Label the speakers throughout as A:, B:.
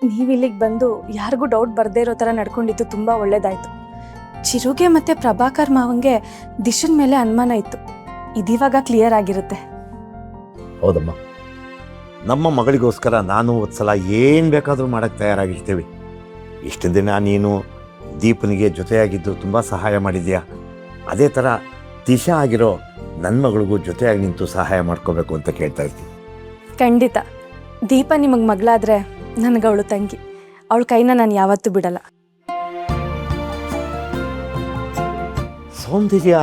A: ನೀವು ಇಲ್ಲಿಗೆ ಬಂದು ಯಾರಿಗೂ ಡೌಟ್ ಬರದೇ ಇರೋ ಥರ ನಡ್ಕೊಂಡಿದ್ದು ತುಂಬ ಒಳ್ಳೇದಾಯಿತು. ಚಿರುಗೆ ಮತ್ತು ಪ್ರಭಾಕರ್ ಮಾವಂಗೆ ದಿಶನ್ ಮೇಲೆ ಅನುಮಾನ ಇತ್ತು. ಇದಿವಾಗ ಕ್ಲಿಯರ್ ಆಗಿರುತ್ತೆ.
B: ಹೌದಮ್ಮ, ನಮ್ಮ ಮಗಳಿಗೋಸ್ಕರ ನಾನು ಸಲ ಏನು ಬೇಕಾದರೂ ಮಾಡೋಕ್ಕೆ ತಯಾರಾಗಿರ್ತೀವಿ. ಇಷ್ಟು ದಿನ ನೀನು ದೀಪನಿಗೆ ಜೊತೆಯಾಗಿದ್ದು ತುಂಬ ಸಹಾಯ ಮಾಡಿದ್ಯಾ. ಅದೇ ಥರ ದಿಶಾ ಆಗಿರೋ ನನ್ನ ಮಗಳಿಗೂ ಜೊತೆಯಾಗಿ ನಿಂತು ಸಹಾಯ ಮಾಡ್ಕೋಬೇಕು ಅಂತ ಕೇಳ್ತಾ ಇರ್ತೀನಿ.
A: ಖಂಡಿತ. ದೀಪ ನಿಮಗೆ ಮಗಳಾದರೆ ನನಗೆ ಅವಳು ತಂಗಿ. ಅವಳ ಕೈನ ನಾನು ಯಾವತ್ತೂ ಬಿಡಲ್ಲ.
B: ಸೌಂದರ್ಯ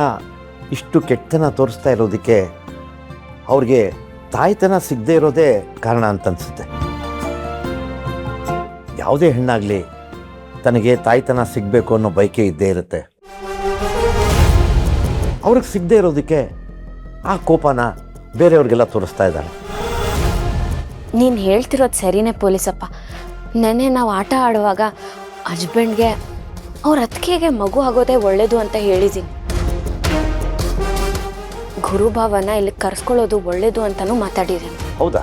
B: ಇಷ್ಟು ಕೆಟ್ಟತನ ತೋರಿಸ್ತಾ ಇರೋದಕ್ಕೆ ಅವ್ರಿಗೆ ತಾಯ್ತನ ಸಿಗದೆ ಇರೋದೇ ಕಾರಣ ಅಂತ ಅನಿಸುತ್ತೆ. ಯಾವುದೇ ಹೆಣ್ಣಾಗಲಿ ತನಗೆ ತಾಯ್ತನ ಸಿಗಬೇಕು ಅನ್ನೋ ಬಯಕೆ ಇದ್ದೇ ಇರುತ್ತೆ. ಅವ್ರಿಗೆ ಸಿಗದೆ ಇರೋದಕ್ಕೆ ಆ ಕೋಪನ ಬೇರೆಯವ್ರಿಗೆಲ್ಲ ತೋರಿಸ್ತಾ ಇದ್ದಾರೆ.
C: ನೀನು ಹೇಳ್ತಿರೋದು ಸರಿನೇ ಪೊಲೀಸಪ್ಪ. ನೆನ್ನೆ ನಾವು ಆಟ ಆಡುವಾಗ ಹಸ್ಬೆಂಡ್ಗೆ ಅವ್ರ ಅತ್ತಿಗೆಗೆ ಮಗು ಆಗೋದೇ ಒಳ್ಳೇದು ಅಂತ ಹೇಳಿದ್ದೀನಿ. ಗುರುಭಾವನ ಇಲ್ಲಿ ಕರ್ಸ್ಕೊಳ್ಳೋದು ಒಳ್ಳೇದು ಅಂತಲೂ ಮಾತಾಡಿದ್ದೀನಿ.
B: ಹೌದಾ?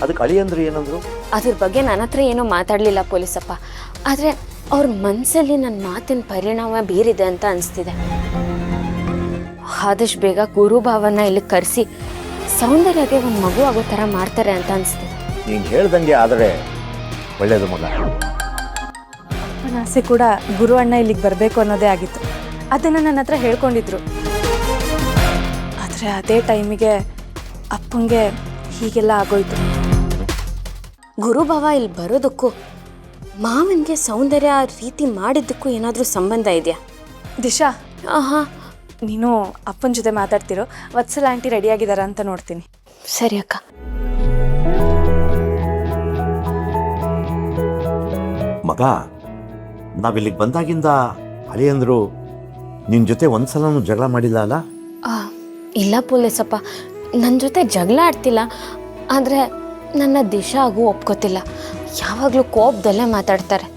B: ಅದಕ್ಕೆ ಅಳಿಯಂದ್ರು ಏನಂದ್ರು?
C: ಅದ್ರ ಬಗ್ಗೆ ನನ್ನ ಹತ್ರ ಏನೂ ಮಾತಾಡಲಿಲ್ಲ ಪೊಲೀಸಪ್ಪ. ಆದರೆ ಅವ್ರ ಮನಸ್ಸಲ್ಲಿ ನನ್ನ ಮಾತಿನ ಪರಿಣಾಮ ಬೀರಿದೆ ಅಂತ ಅನಿಸ್ತಿದೆ. ಆದಷ್ಟು ಬೇಗ ಗುರುಭಾವನ ಇಲ್ಲಿ ಕರೆಸಿ ಸೌಂದರ್ಯಗೆ ಒಂದು ಮಗು ಆಗೋ ಥರ ಮಾಡ್ತಾರೆ ಅಂತ ಅನಿಸ್ತಿದೆ.
B: ನೀನು ಹೇಳ್ದಂಗೆ ಆದರೆ ಒಳ್ಳೇದು ಮಗ.
A: ನನ್ನ ಆಸೆ ಕೂಡ ಗುರು ಅಣ್ಣ ಇಲ್ಲಿಗೆ ಬರಬೇಕು ಅನ್ನೋದೇ ಆಗಿತ್ತು. ಅದನ್ನು ನನ್ನ ಹತ್ರ ಹೇಳ್ಕೊಂಡಿದ್ರು. ಆದರೆ ಅದೇ ಟೈಮಿಗೆ ಅಪ್ಪಂಗೆ ಹೀಗೆಲ್ಲ ಆಗೋಯ್ತು.
C: ಗುರುಭಾವ ಇಲ್ಲಿ ಬರೋದಕ್ಕೂ ಮಾವನಿಗೆ ಸೌಂದರ್ಯ ರೀತಿ ಮಾಡಿದ್ದಕ್ಕೂ ಏನಾದರೂ ಸಂಬಂಧ ಇದೆಯಾ?
A: ದಿಶಾ,
C: ಹಾಂ,
A: ನೀನು ಅಪ್ಪನ ಜೊತೆ ಮಾತಾಡ್ತಿರೋ. ವತ್ಸಲ ಆಂಟಿ ರೆಡಿಯಾಗಿದ್ದಾರಾ ಅಂತ ನೋಡ್ತೀನಿ.
C: ಸರಿ ಅಕ್ಕ.
B: ಮಗ, ನಾವಿಲ್ಲಿಗೆ ಬಂದಾಗಿಂದ ಅಳಿಯಂದ್ರು ನಿನ್ನ ಜೊತೆ ಒಂದ್ಸಲನೂ ಜಗಳ ಮಾಡಿಲ್ಲ ಅಲ್ಲ?
C: ಇಲ್ಲ ಪೊಲೀಸಪ್ಪ, ನನ್ನ ಜೊತೆ ಜಗಳ ಆಡ್ತಿಲ್ಲ. ಆದರೆ ನನ್ನ ದಿಶಾ ಆಗು ಒಪ್ಕೋತಿಲ್ಲ. ಯಾವಾಗಲೂ ಕೋಪದಲ್ಲೇ ಮಾತಾಡ್ತಾರೆ.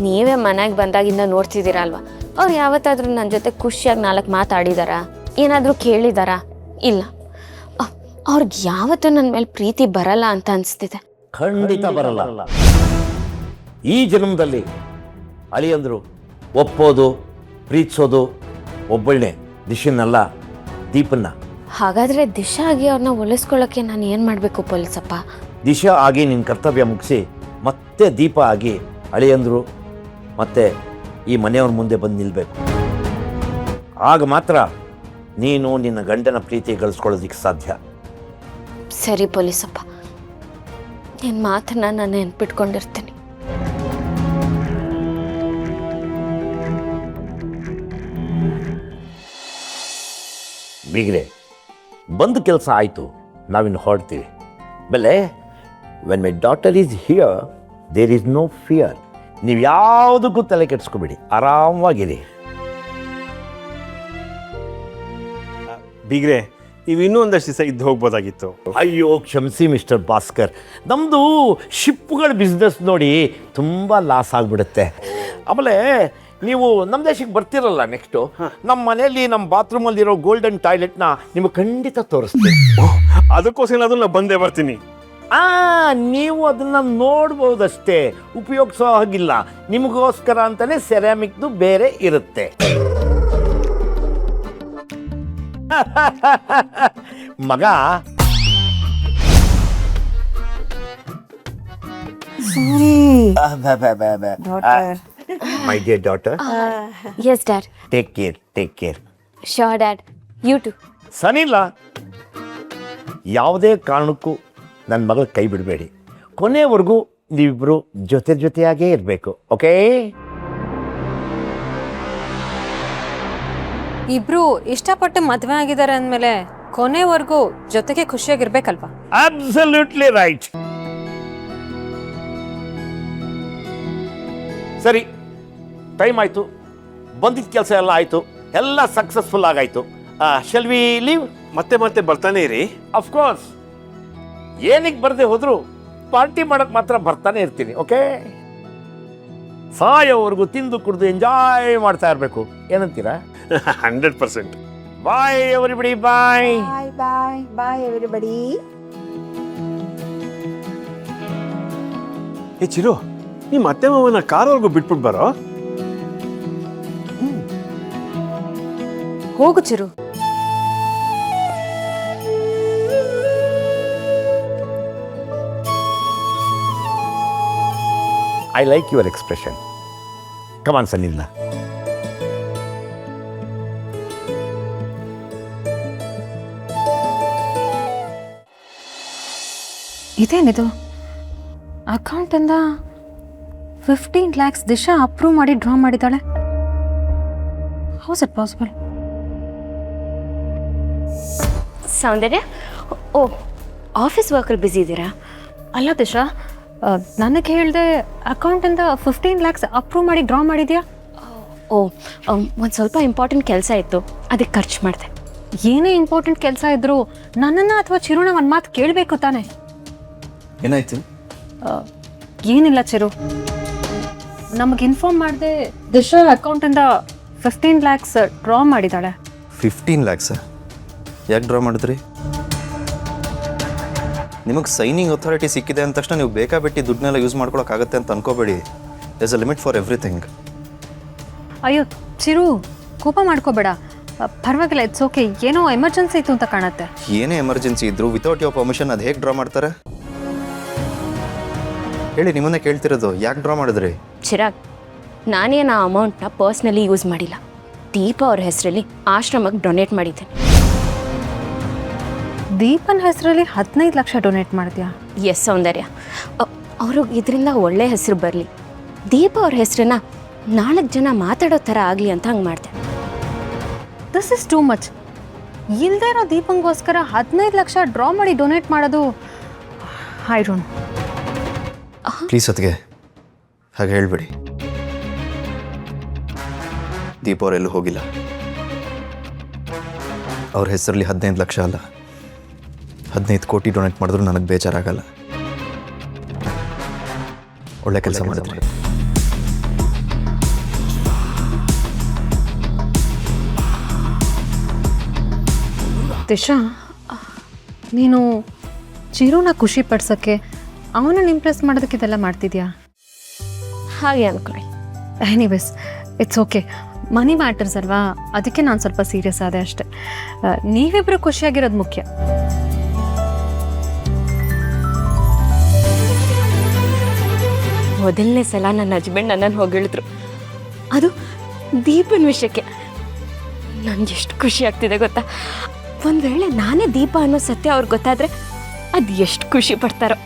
C: ನೀವೇ ಮನೆಗೆ ಬಂದಾಗಿಂದ ನೋಡ್ತಿದ್ದೀರಲ್ವ, ಅವ್ರು ಯಾವತ್ತಾದ್ರೂ ನನ್ನ ಜೊತೆ ಖುಷಿಯಾಗಿ 4 ಮಾತಾಡಿದಾರಾ? ಏನಾದರೂ ಕೇಳಿದಾರಾ? ಇಲ್ಲ. ಅವ್ರಿಗೆ ಯಾವತ್ತೂ ನನ್ನ ಮೇಲೆ ಪ್ರೀತಿ ಬರಲ್ಲ ಅಂತ ಅನಿಸ್ತಿದೆ.
B: ಖಂಡಿತ ಬರಲ್ಲ. ಈ ಜನ್ಮದಲ್ಲಿ ಅಳಿಯಂದ್ರು ಒಪ್ಪೋದು, ಪ್ರೀತಿಸೋದು ಒಬ್ಬಳನ್ನೇ, ದಿಶನ್ನಲ್ಲ, ದೀಪನ್ನ.
C: ಹಾಗಾದರೆ ದಿಶಾ ಆಗಿ ಅವ್ರನ್ನ ಒಲಿಸ್ಕೊಳ್ಳೋಕ್ಕೆ ನಾನು ಏನು ಮಾಡಬೇಕು ಪೊಲೀಸಪ್ಪ?
B: ದಿಶಾ ಆಗಿ ನಿನ್ನ ಕರ್ತವ್ಯ ಮುಗಿಸಿ ಮತ್ತೆ ದೀಪ ಆಗಿ ಅಳಿಯಂದ್ರು ಮತ್ತೆ ಈ ಮನೆಯವ್ರ ಮುಂದೆ ಬಂದು ನಿಲ್ಲಬೇಕು. ಆಗ ಮಾತ್ರ ನೀನು ನಿನ್ನ ಗಂಡನ ಪ್ರೀತಿ ಗಳಿಸ್ಕೊಳ್ಳೋದಕ್ಕೆ ಸಾಧ್ಯ.
C: ಸರಿ ಪೊಲೀಸಪ್ಪ, ನಿನ್ನ ಮಾತನ್ನ ನಾನು ನೆನ್ಪಿಟ್ಕೊಂಡಿರ್ತೀನಿ.
B: ಬೀಗ್ರೆ, ಬಂದು ಕೆಲಸ ಆಯಿತು, ನಾವಿನ್ನು ಹೊರಡ್ತೀವಿ. ಬೆಲೆ, when my daughter is here there is no fear. ನೀವು ಯಾವುದಕ್ಕೂ ತಲೆ ಕೆಡಿಸ್ಕೊಬೇಡಿ, ಆರಾಮವಾಗಿರಿ.
D: ಬೀಗ್ರೆ, ನೀವು ಇನ್ನೂ ಒಂದಷ್ಟು ದಿವಸ ಇದ್ದು ಹೋಗ್ಬೋದಾಗಿತ್ತು.
B: ಅಯ್ಯೋ ಕ್ಷಮಿಸಿ ಮಿಸ್ಟರ್ ಭಾಸ್ಕರ್, ನಮ್ಮದು ಶಿಪ್ಗಳ ಬಿಸ್ನೆಸ್ ನೋಡಿ ತುಂಬ ಲಾಸ್ ಆಗಿಬಿಡುತ್ತೆ. ಆಮೇಲೆ ನೀವು ನಮ್ಮ ದೇಶಕ್ಕೆ ಬರ್ತಿರಲ್ಲ ನೆಕ್ಸ್ಟು, ನಮ್ಮ ಮನೆಯಲ್ಲಿ ನಮ್ಮ ಬಾತ್ರೂಮಲ್ಲಿರೋ ಗೋಲ್ಡನ್ ಟಾಯ್ಲೆಟ್ನ ನಿಮಗೆ ಖಂಡಿತ ತೋರಿಸ್ತೀನಿ.
D: ಅದಕ್ಕೋಸ್ಕರ ನಾನು ಬಂದೇ ಬರ್ತೀನಿ.
B: ನೀವು ಅದನ್ನು ನೋಡ್ಬೋದಷ್ಟೇ, ಉಪಯೋಗಿಸೋ ಹಾಗಿಲ್ಲ. ನಿಮಗೋಸ್ಕರ ಅಂತಲೇ ಸೆರಾಮಿಕ್ದು ಬೇರೆ ಇರುತ್ತೆ. ಮಗ, my dear daughter,
C: yes dad.
B: Take care.
C: Sure dad, you too.
B: ಸನಿಲ್ಲ, ಯಾವುದೇ ಕಾರಣಕ್ಕೂ ನನ್ನ ಮಗಳ ಕೈ ಬಿಡಬೇಡಿ. ಕೊನೆವರೆಗೂ ನೀವಿಬ್ಬರು ಜೊತೆಯಾಗೇ ಇರಬೇಕು. ಓಕೆ?
E: ಇಬ್ರು ಇಷ್ಟಪಟ್ಟು ಮದುವೆ ಆಗಿದ್ದಾರೆ ಅಂದಮೇಲೆ ಕೊನೆವರೆಗೂ ಜೊತೆಗೆ ಖುಷಿಯಾಗಿರ್ಬೇಕಲ್ವಾ?
B: Absolutely right. ಸರಿ, ಟೈಮ್ ಆಯಿತು, ಬಂದಿದ್ದ ಕೆಲಸ ಎಲ್ಲ ಆಯಿತು, ಎಲ್ಲ ಸಕ್ಸಸ್ಫುಲ್ ಆಗಾಯಿತು. Shall we leave?
D: ಮತ್ತೆ ಬರ್ತಾನೆ ಇರಿ.
B: ಅಫ್ಕೋರ್ಸ್, ಏನಕ್ಕೆ ಬರದೆ ಹೋದ್ರು ಪಾರ್ಟಿ ಮಾಡಕ್ಕೆ ಮಾತ್ರ ಬರ್ತಾನೆ ಇರ್ತೀನಿ. ಓಕೆ? ಸಾಯೋವರೆಗೂ ತಿಂದು ಕುಡಿದು ಎಂಜಾಯ್ ಮಾಡ್ತಾ ಇರಬೇಕು. ಏನಂತೀರಾ?
D: 100%.
B: ಬಾಯ್ ಎವ್ರಿಬಡಿ, ಬಾಯ್.
F: Bye everybody.
D: ಏ ಚಿರು, ನಿಮ್ಮ ಅತ್ತೆ ಮಾವನ ಕಾರ್ವರೆಗೂ ಬಿಟ್ಬಿಟ್ಟು ಬರೋ.
E: ಹೋಗು Chiru.
B: I like your expression. Come on ಸನ್ನಿಲ್ಲ.
E: ಇದೇನಿದು? ಅಕೌಂಟಿಂದ 15 lakhs ದಿಶಾ ಅಪ್ರೂವ್ ಮಾಡಿ ಡ್ರಾ ಮಾಡಿದ್ದಾಳೆ. How's it possible?
C: ಸೌಂದರ್ಯ, ಓ ಆಫೀಸ್ ವರ್ಕಲ್ಲಿ ಬ್ಯುಸಿ ಇದ್ದೀರಾ?
E: ಅಲ್ಲ ದಿಶಾ, ನನಗೆ ಹೇಳಿದೆ ಅಕೌಂಟಿಂದ 15 lakhs ಅಪ್ರೂವ್ ಮಾಡಿ ಡ್ರಾ ಮಾಡಿದ್ಯಾ?
C: ಓ, ಒಂದು ಸ್ವಲ್ಪ ಇಂಪಾರ್ಟೆಂಟ್ ಕೆಲಸ ಇತ್ತು, ಅದಕ್ಕೆ ಖರ್ಚು ಮಾಡಿದೆ.
E: ಏನೇ ಇಂಪಾರ್ಟೆಂಟ್ ಕೆಲಸ ಇದ್ರು ನನ್ನನ್ನು ಅಥವಾ ಚಿರುನ ಒಂದು ಮಾತು ಕೇಳಬೇಕು ತಾನೆ.
F: ಏನಾಯ್ತು?
E: ಏನಿಲ್ಲ ಚಿರು, ನಮಗೆ ಇನ್ಫಾರ್ಮ್ ಮಾಡಿದೆ ದಿಶಾ ಅಕೌಂಟಿಂದ 15 lakhs ಡ್ರಾ ಮಾಡಿದ್ದಾಳೆ.
F: 15 lakhs? ಯಾಕೆ ಡ್ರಾ ಮಾಡಿದ್ರಿ? ನಿಮಗೆ ಸೈನಿಂಗ್ ಅಥಾರಿಟಿ ಸಿಕ್ಕಿದೆ ಅಂದ ತಕ್ಷಣ ನೀವು ಬೇಕಾಬಿಟ್ಟು ದುಡ್ಡನ್ನೆಲ್ಲ ಯೂಸ್ ಮಾಡ್ಕೊಳಕ್ಕಾಗತ್ತೆ ಅಂತ ಅನ್ಕೋಬೇಡಿ. There's a limit for everything.
E: ಅಯ್ಯೋ ಚಿರು, ಕೋಪ ಮಾಡ್ಕೋಬೇಡ, ಪರವಾಗಿಲ್ಲ, ಇಟ್ಸ್ ಓಕೆ. ಏನೋ ಎಮರ್ಜೆನ್ಸಿ ಇತ್ತು ಅಂತ ಕಾಣತ್ತೆ.
F: ಏನೇ ಎಮರ್ಜೆನ್ಸಿ ಇದ್ರು ವಿತೌಟ್ ಯುವರ್ ಪರ್ಮಿಷನ್ ಅದು ಹೇಗೆ ಡ್ರಾ ಮಾಡ್ತಾರೆ ಹೇಳಿ? ನಿಮ್ಮನ್ನೇ ಕೇಳ್ತಿರೋದು, ಯಾಕೆ ಡ್ರಾ ಮಾಡಿದ್ರಿ?
C: ಚಿರಾಗ್, ನಾನೇನು ಆ ಅಮೌಂಟ್ನ ಪರ್ಸ್ನಲಿ ಯೂಸ್ ಮಾಡಿಲ್ಲ. ದೀಪ ಅವ್ರ ಹೆಸರಲ್ಲಿ ಆಶ್ರಮಕ್ಕೆ ಡೊನೇಟ್ ಮಾಡಿದ್ದೇನೆ.
E: ದೀಪನ್ ಹೆಸರಲ್ಲಿ 15 ಲಕ್ಷ ಡೊನೇಟ್ ಮಾಡಿದ್ಯಾ?
C: ಎಸ್ ಸೌಂದರ್ಯ, ಅವ್ರಿಗೆ ಇದರಿಂದ ಒಳ್ಳೆ ಹೆಸರು ಬರಲಿ, ದೀಪ ಅವ್ರ ಹೆಸರನ್ನ 4 ಜನ ಮಾತಾಡೋ ಥರ ಆಗಲಿ ಅಂತ ಹಂಗೆ ಮಾಡಿದೆ.
E: This is too much. ಇಲ್ಲದೆ ಇರೋ ದೀಪಂಗೋಸ್ಕರ 15 ಲಕ್ಷ ಡ್ರಾ ಮಾಡಿ ಡೊನೇಟ್ ಮಾಡೋದು, ಐ ಡೋಂಟ್.
F: ಪ್ಲೀಸ್ ಅದಕ್ಕೆ ಹಾಗೆ ಹೇಳ್ಬೇಡಿ. ದೀಪ ಅವರೆಲ್ಲೂ ಹೋಗಿಲ್ಲ. ಅವ್ರ ಹೆಸರಲ್ಲಿ 15 ಲಕ್ಷ ಅಲ್ಲ, 15 ಕೋಟಿ ಡೊನೇಟ್ ಮಾಡಿದ್ರು ನನಗೆ ಬೇಜಾರಾಗಲ್ಲ. ಒಳ್ಳೆ ಕೆಲಸ ಮಾಡಿದ್ರಿ.
E: ದಿಶಾ, ನೀನು ಚಿರುನ ಖುಷಿ ಪಡ್ಸೋಕ್ಕೆ, ಅವನನ್ನು ಇಂಪ್ರೆಸ್ ಮಾಡೋದಕ್ಕೆ ಇದೆಲ್ಲ ಮಾಡ್ತಿದ್ಯಾ?
C: ಹಾಗೆ ಅನ್ಕೊಳ್ಳಿ.
E: Anyways, it's okay. Money matters ಅಲ್ವಾ, ಅದಕ್ಕೆ ನಾನು ಸ್ವಲ್ಪ ಸೀರಿಯಸ್ ಆದೆ ಅಷ್ಟೆ. ನೀವಿಬ್ಬರು ಖುಷಿಯಾಗಿರೋದು ಮುಖ್ಯ.
C: ಮೊದಲನೇ ಸಲ ನನ್ನ ಹಸ್ಬೆಂಡ್ ನನ್ನನ್ನು ಹೊಗಳಿದ್ರು, ಅದು ದೀಪನ ವಿಷಯಕ್ಕೆ. ನನಗೆ ಎಷ್ಟು ಖುಷಿ ಆಗ್ತಿದೆ ಗೊತ್ತಾ? ಒಂದು ವೇಳೆ ನಾನೇ ದೀಪ ಅನ್ನೋ ಸತ್ಯ ಅವ್ರಿಗೆ ಗೊತ್ತಾದರೆ ಅದು ಎಷ್ಟು ಖುಷಿ ಪಡ್ತಾರೋ.